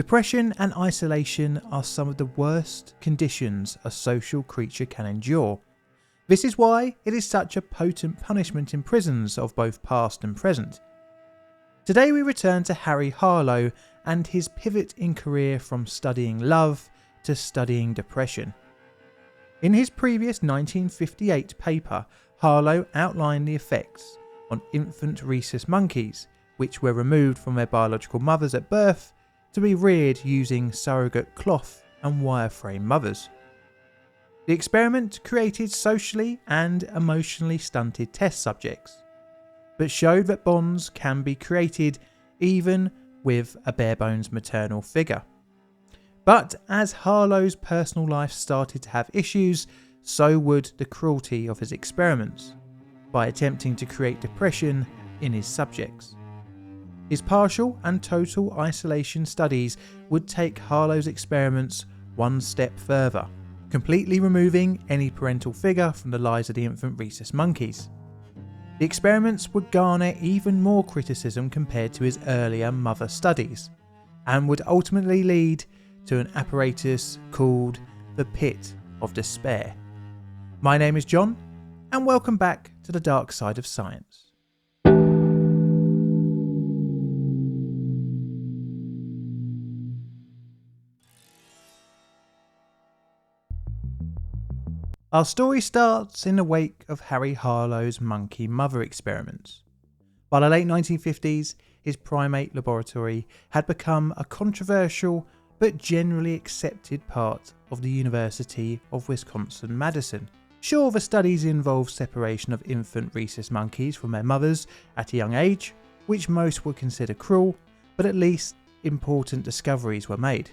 Depression and isolation are some of the worst conditions a social creature can endure. This is why it is such a potent punishment in prisons of both past and present. Today we return to Harry Harlow and his pivot in career from studying love to studying depression. In his previous 1958 paper, Harlow outlined the effects on infant rhesus monkeys, which were removed from their biological mothers at birth to be reared using surrogate cloth and wireframe mothers. The experiment created socially and emotionally stunted test subjects, but showed that bonds can be created even with a bare-bones maternal figure. But as Harlow's personal life started to have issues, so would the cruelty of his experiments, by attempting to create depression in his subjects. His partial and total isolation studies would take Harlow's experiments one step further, completely removing any parental figure from the lives of the infant rhesus monkeys. The experiments would garner even more criticism compared to his earlier mother studies, and would ultimately lead to an apparatus called the Pit of Despair. My name is John, and welcome back to the dark side of science. Our story starts in the wake of Harry Harlow's monkey mother experiments. By the late 1950s, his primate laboratory had become a controversial but generally accepted part of the University of Wisconsin-Madison. Sure, the studies involved separation of infant rhesus monkeys from their mothers at a young age, which most would consider cruel, but at least important discoveries were made.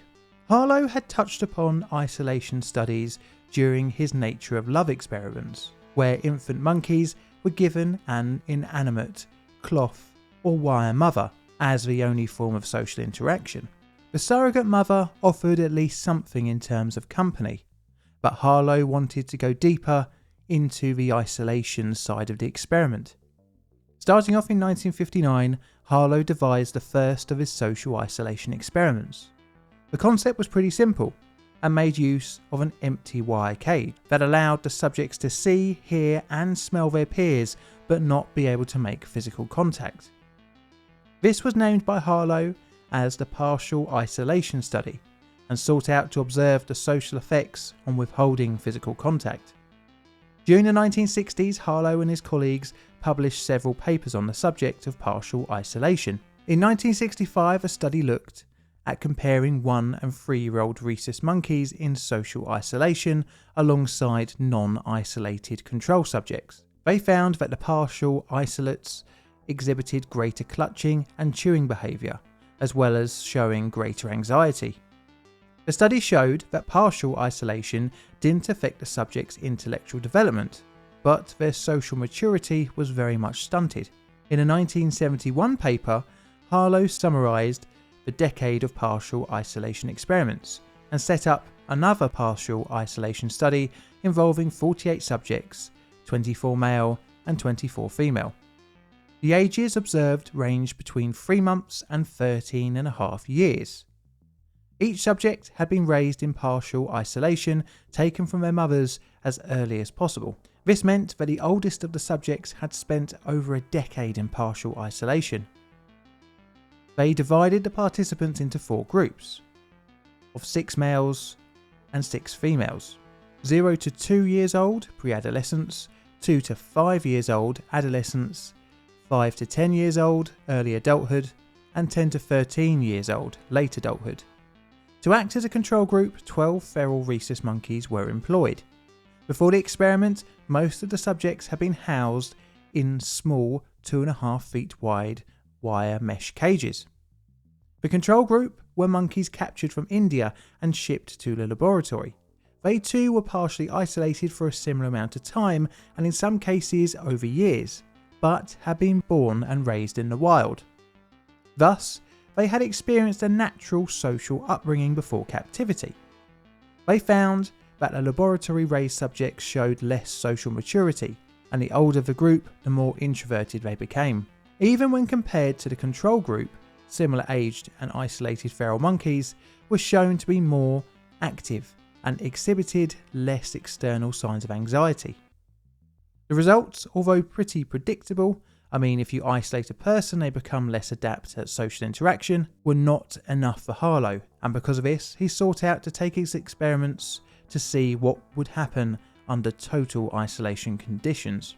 Harlow had touched upon isolation studies during his nature of love experiments, where infant monkeys were given an inanimate cloth or wire mother as the only form of social interaction. The surrogate mother offered at least something in terms of company, but Harlow wanted to go deeper into the isolation side of the experiment. Starting off in 1959, Harlow devised the first of his social isolation experiments. The concept was pretty simple, and made use of an empty wire cage that allowed the subjects to see, hear and smell their peers but not be able to make physical contact. This was named by Harlow as the partial isolation study and sought out to observe the social effects on withholding physical contact. During the 1960s, Harlow and his colleagues published several papers on the subject of partial isolation. In 1965, a study looked at comparing 1- and 3-year-old rhesus monkeys in social isolation alongside non-isolated control subjects. They found that the partial isolates exhibited greater clutching and chewing behaviour, as well as showing greater anxiety. The study showed that partial isolation didn't affect the subjects' intellectual development, but their social maturity was very much stunted. In a 1971 paper, Harlow summarised the decade of partial isolation experiments and set up another partial isolation study involving 48 subjects, 24 male and 24 female. The ages observed ranged between 3 months and 13.5 years. Each subject had been raised in partial isolation, taken from their mothers as early as possible. This meant that the oldest of the subjects had spent over a decade in partial isolation. They divided the participants into 4 groups of 6 males and 6 females. 0 to 2 years old, pre-adolescents, 2 to 5 years old, adolescents, 5 to 10 years old, early adulthood, and 10 to 13 years old, late adulthood. To act as a control group, 12 feral rhesus monkeys were employed. Before the experiment, most of the subjects had been housed in small 2.5 feet wide wire mesh cages. The control group were monkeys captured from India and shipped to the laboratory. They too were partially isolated for a similar amount of time, and in some cases over years, but had been born and raised in the wild. Thus, they had experienced a natural social upbringing before captivity. They found that the laboratory raised subjects showed less social maturity, and the older the group, the more introverted they became. Even when compared to the control group, similar aged and isolated feral monkeys were shown to be more active and exhibited less external signs of anxiety. The results, although pretty predictable, if you isolate a person they become less adept at social interaction, were not enough for Harlow, and because of this he sought out to take his experiments to see what would happen under total isolation conditions.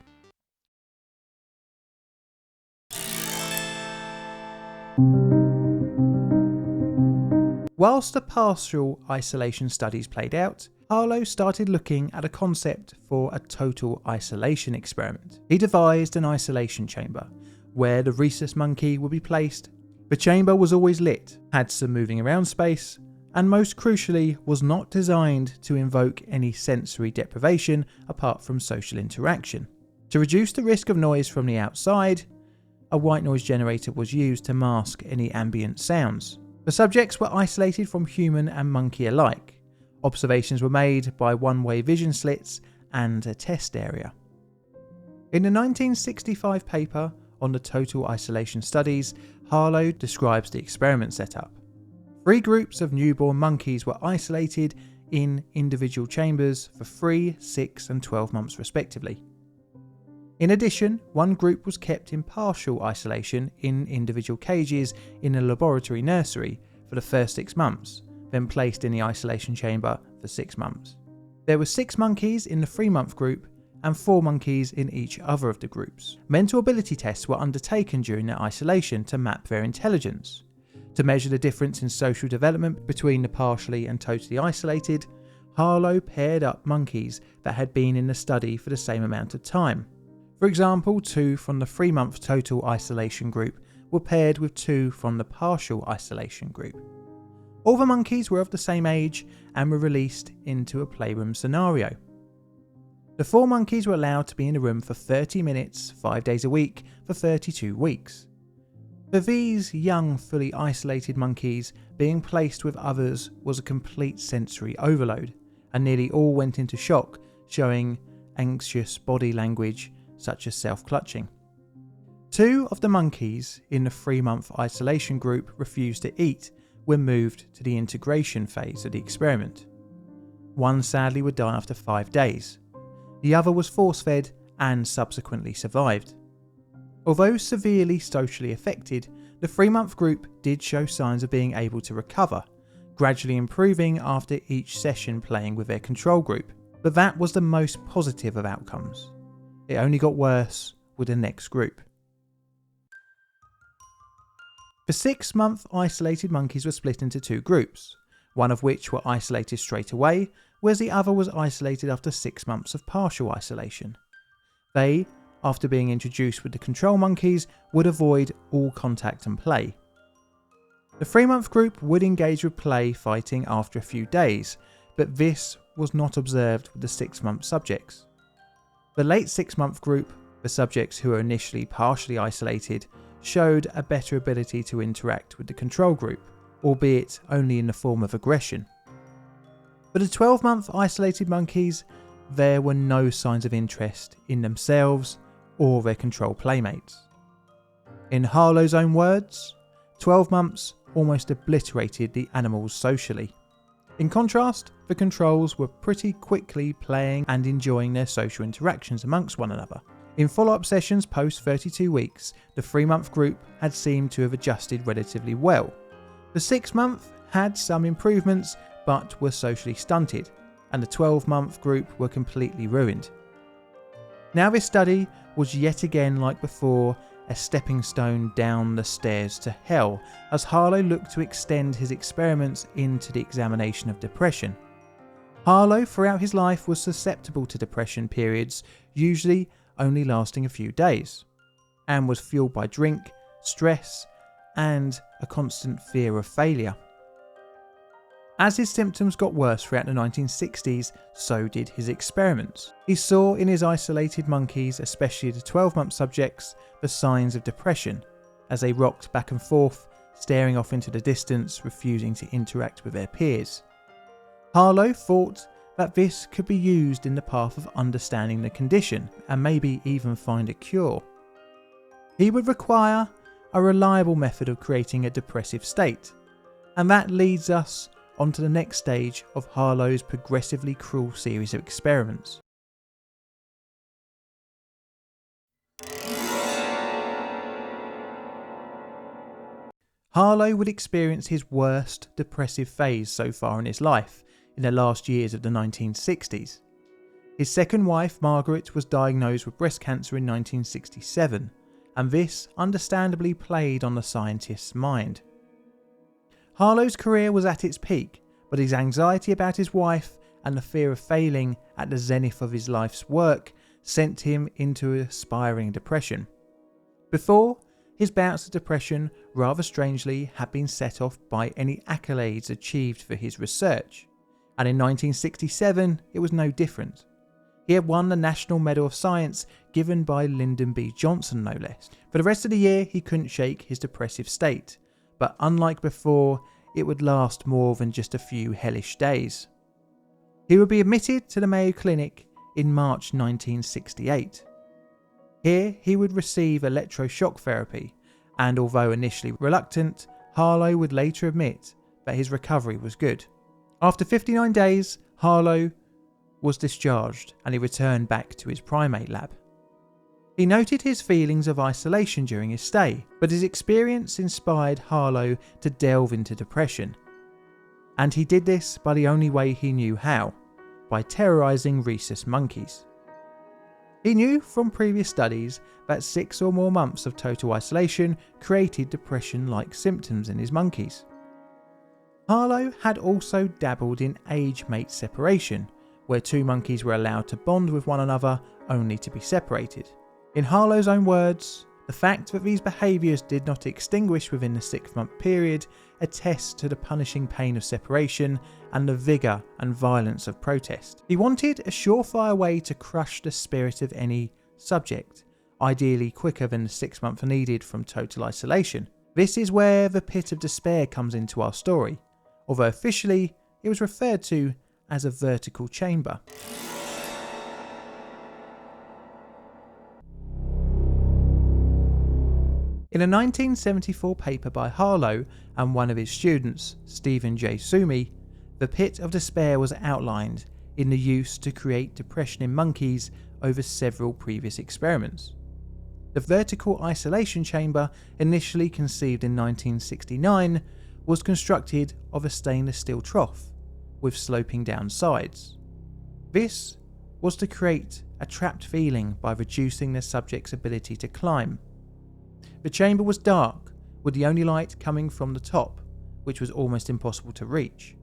Whilst the partial isolation studies played out, Harlow started looking at a concept for a total isolation experiment. He devised an isolation chamber, where the rhesus monkey would be placed. The chamber was always lit, had some moving around space, and most crucially was not designed to invoke any sensory deprivation apart from social interaction. To reduce the risk of noise from the outside, a white noise generator was used to mask any ambient sounds. The subjects were isolated from human and monkey alike. Observations were made by one-way vision slits and a test area. In the 1965 paper on the total isolation studies, Harlow describes the experiment setup. 3 groups of newborn monkeys were isolated in individual chambers for 3, 6 and 12 months respectively. In addition, one group was kept in partial isolation in individual cages in a laboratory nursery for the first 6 months, then placed in the isolation chamber for 6 months. There were 6 monkeys in the 3-month group and 4 monkeys in each other of the groups. Mental ability tests were undertaken during their isolation to map their intelligence. To measure the difference in social development between the partially and totally isolated, Harlow paired up monkeys that had been in the study for the same amount of time. For example, 2 from the 3-month total isolation group were paired with 2 from the partial isolation group. All the monkeys were of the same age and were released into a playroom scenario. The 4 monkeys were allowed to be in the room for 30 minutes, 5 days a week, for 32 weeks. For these young, fully isolated monkeys, being placed with others was a complete sensory overload, and nearly all went into shock, showing anxious body language such as self-clutching. 2 of the monkeys in the 3-month isolation group refused to eat when moved to the integration phase of the experiment. One sadly would die after 5 days. The other was force-fed and subsequently survived. Although severely socially affected, the 3-month group did show signs of being able to recover, gradually improving after each session playing with their control group. But that was the most positive of outcomes. It only got worse with the next group. The 6-month isolated monkeys were split into 2 groups, one of which were isolated straight away, whereas the other was isolated after 6 months of partial isolation. They, after being introduced with the control monkeys, would avoid all contact and play. The 3-month group would engage with play fighting after a few days, but this was not observed with the 6-month subjects. The late 6-month group, the subjects who were initially partially isolated, showed a better ability to interact with the control group, albeit only in the form of aggression. For the 12-month isolated monkeys, there were no signs of interest in themselves or their control playmates. In Harlow's own words, 12 months almost obliterated the animals socially. In contrast, the controls were pretty quickly playing and enjoying their social interactions amongst one another. In follow-up sessions post 32 weeks, the 3-month group had seemed to have adjusted relatively well. The 6-month had some improvements but were socially stunted, and the 12-month group were completely ruined. Now this study was yet again like before a stepping stone down the stairs to hell, as Harlow looked to extend his experiments into the examination of depression. Harlow throughout his life was susceptible to depression periods, usually only lasting a few days, and was fueled by drink, stress, and a constant fear of failure. As his symptoms got worse throughout the 1960s, so did his experiments. He saw in his isolated monkeys, especially the 12-month subjects, the signs of depression, as they rocked back and forth, staring off into the distance, refusing to interact with their peers. Harlow thought that this could be used in the path of understanding the condition, and maybe even find a cure. He would require a reliable method of creating a depressive state. And that leads us onto the next stage of Harlow's progressively cruel series of experiments. Harlow would experience his worst depressive phase so far in his life in the last years of the 1960s. His second wife, Margaret, was diagnosed with breast cancer in 1967, and this understandably played on the scientist's mind. Harlow's career was at its peak, but his anxiety about his wife and the fear of failing at the zenith of his life's work sent him into a spiraling depression. Before, his bouts of depression, rather strangely, had been set off by any accolades achieved for his research, and in 1967 it was no different. He had won the National Medal of Science given by Lyndon B. Johnson, no less. For the rest of the year he couldn't shake his depressive state, but unlike before, it would last more than just a few hellish days. He would be admitted to the Mayo Clinic in March 1968. Here he would receive electroshock therapy, and although initially reluctant, Harlow would later admit that his recovery was good. After 59 days, Harlow was discharged and he returned back to his primate lab. He noted his feelings of isolation during his stay, but his experience inspired Harlow to delve into depression. And he did this by the only way he knew how, by terrorising rhesus monkeys. He knew from previous studies that 6 or more months of total isolation created depression-like symptoms in his monkeys. Harlow had also dabbled in age-mate separation, where 2 monkeys were allowed to bond with one another only to be separated. In Harlow's own words, the fact that these behaviours did not extinguish within the 6-month period attests to the punishing pain of separation and the vigour and violence of protest. He wanted a surefire way to crush the spirit of any subject, ideally quicker than the 6 months needed from total isolation. This is where the pit of despair comes into our story, although officially it was referred to as a vertical chamber. In a 1974 paper by Harlow and one of his students, Stephen J. Sumi, the pit of despair was outlined in the use to create depression in monkeys over several previous experiments. The vertical isolation chamber, initially conceived in 1969, was constructed of a stainless steel trough with sloping down sides. This was to create a trapped feeling by reducing the subject's ability to climb. The chamber was dark, with the only light coming from the top, which was almost impossible to reach.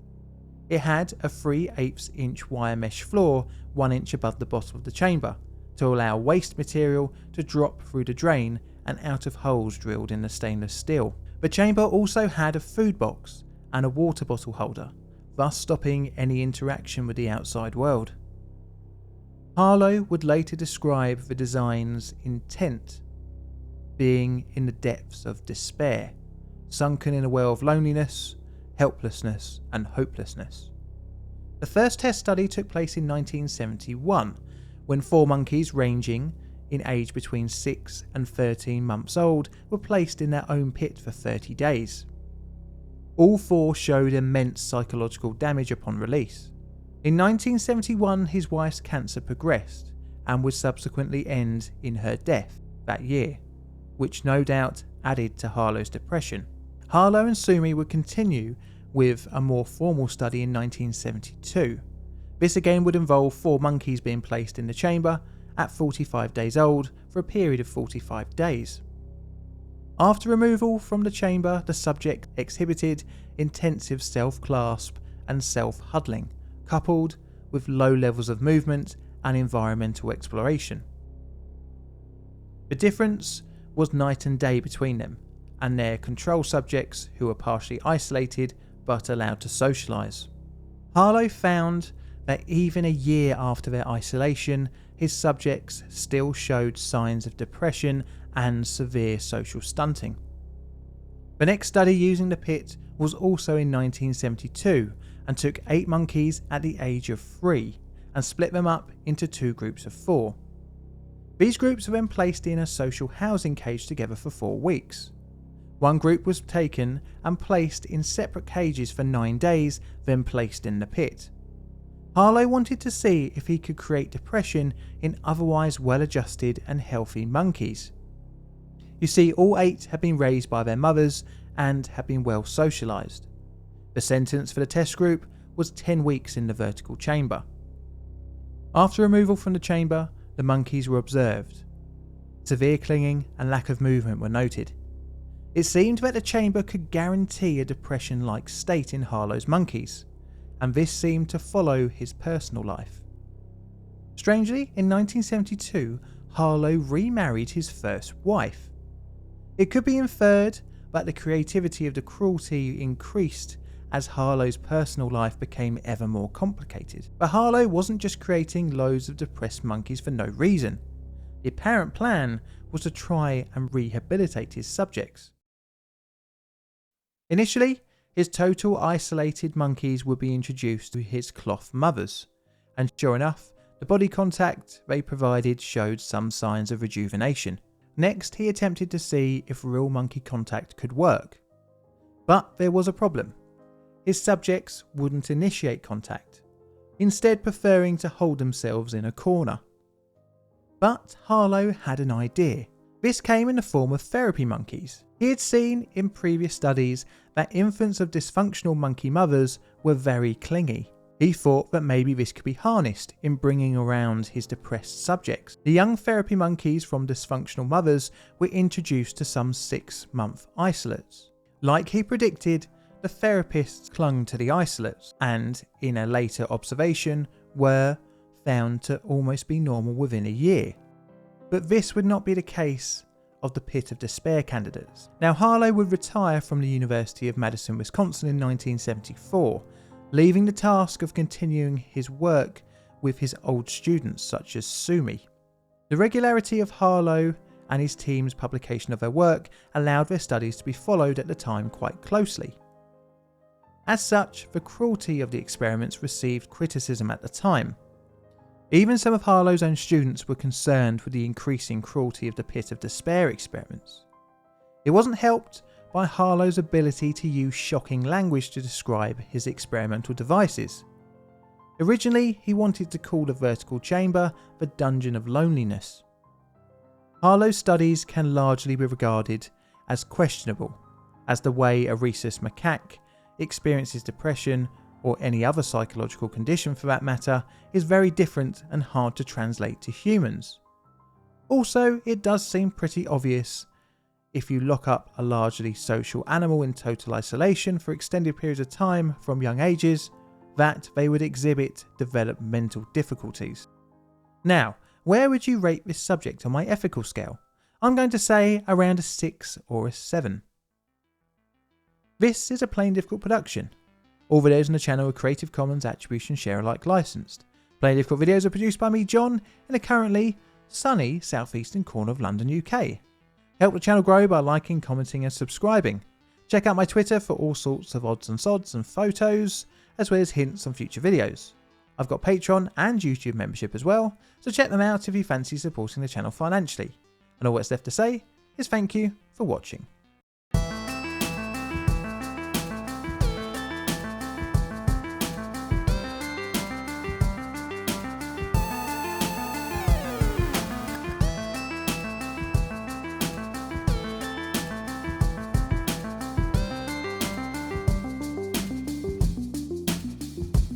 It had a 3/8 inch wire mesh floor 1 inch above the bottom of the chamber, to allow waste material to drop through the drain and out of holes drilled in the stainless steel. The chamber also had a food box and a water bottle holder, thus stopping any interaction with the outside world. Harlow would later describe the design's intent being in the depths of despair, sunken in a well of loneliness, helplessness and hopelessness. The first test study took place in 1971, when 4 monkeys ranging in age between 6 and 13 months old were placed in their own pit for 30 days. All 4 showed immense psychological damage upon release. In 1971, his wife's cancer progressed and would subsequently end in her death that year, which no doubt added to Harlow's depression. Harlow and Sumi would continue with a more formal study in 1972. This again would involve 4 monkeys being placed in the chamber at 45 days old for a period of 45 days. After removal from the chamber, the subject exhibited intensive self-clasp and self-huddling, coupled with low levels of movement and environmental exploration. The difference was night and day between them and their control subjects, who were partially isolated but allowed to socialise. Harlow found that even a year after their isolation, his subjects still showed signs of depression and severe social stunting. The next study using the pit was also in 1972 and took 8 monkeys at the age of 3 and split them up into 2 groups of 4. These groups were then placed in a social housing cage together for 4 weeks. One group was taken and placed in separate cages for 9 days, then placed in the pit. Harlow wanted to see if he could create depression in otherwise well-adjusted and healthy monkeys. You see, all 8 had been raised by their mothers and had been well socialised. The sentence for the test group was 10 weeks in the vertical chamber. After removal from the chamber, the monkeys were observed. Severe clinging and lack of movement were noted. It seemed that the chamber could guarantee a depression-like state in Harlow's monkeys, and this seemed to follow his personal life. Strangely, in 1972, Harlow remarried his first wife. It could be inferred that the creativity of the cruelty increased as Harlow's personal life became ever more complicated. But Harlow wasn't just creating loads of depressed monkeys for no reason. The apparent plan was to try and rehabilitate his subjects. Initially, his total isolated monkeys would be introduced to his cloth mothers, and sure enough, the body contact they provided showed some signs of rejuvenation. Next, he attempted to see if real monkey contact could work. But there was a problem. His subjects wouldn't initiate contact, instead preferring to hold themselves in a corner. But Harlow had an idea. This came in the form of therapy monkeys. He had seen in previous studies that infants of dysfunctional monkey mothers were very clingy. He thought that maybe this could be harnessed in bringing around his depressed subjects. The young therapy monkeys from dysfunctional mothers were introduced to some 6-month isolates. Like he predicted, the therapists clung to the isolates and, in a later observation, were found to almost be normal within a year. But this would not be the case of the pit of despair candidates. Now, Harlow would retire from the University of Madison, Wisconsin in 1974, leaving the task of continuing his work with his old students such as Sumi. The regularity of Harlow and his team's publication of their work allowed their studies to be followed at the time quite closely. As such, the cruelty of the experiments received criticism at the time. Even some of Harlow's own students were concerned with the increasing cruelty of the pit of despair experiments. It wasn't helped by Harlow's ability to use shocking language to describe his experimental devices. Originally, he wanted to call the vertical chamber the Dungeon of Loneliness. Harlow's studies can largely be regarded as questionable, as the way a rhesus macaque experiences depression, or any other psychological condition for that matter, is very different and hard to translate to humans. Also, it does seem pretty obvious, if you lock up a largely social animal in total isolation for extended periods of time from young ages, that they would exhibit developmental difficulties. Now, where would you rate this subject on my ethical scale? I'm going to say around a 6 or a 7. This is a Plain Difficult production. All videos on the channel are Creative Commons Attribution Share Alike licensed. Plain Difficult videos are produced by me, John, in a currently sunny southeastern corner of London, UK. Help the channel grow by liking, commenting and subscribing. Check out my Twitter for all sorts of odds and sods and photos, as well as hints on future videos. I've got Patreon and YouTube membership as well, so check them out if you fancy supporting the channel financially. And all that's left to say is thank you for watching.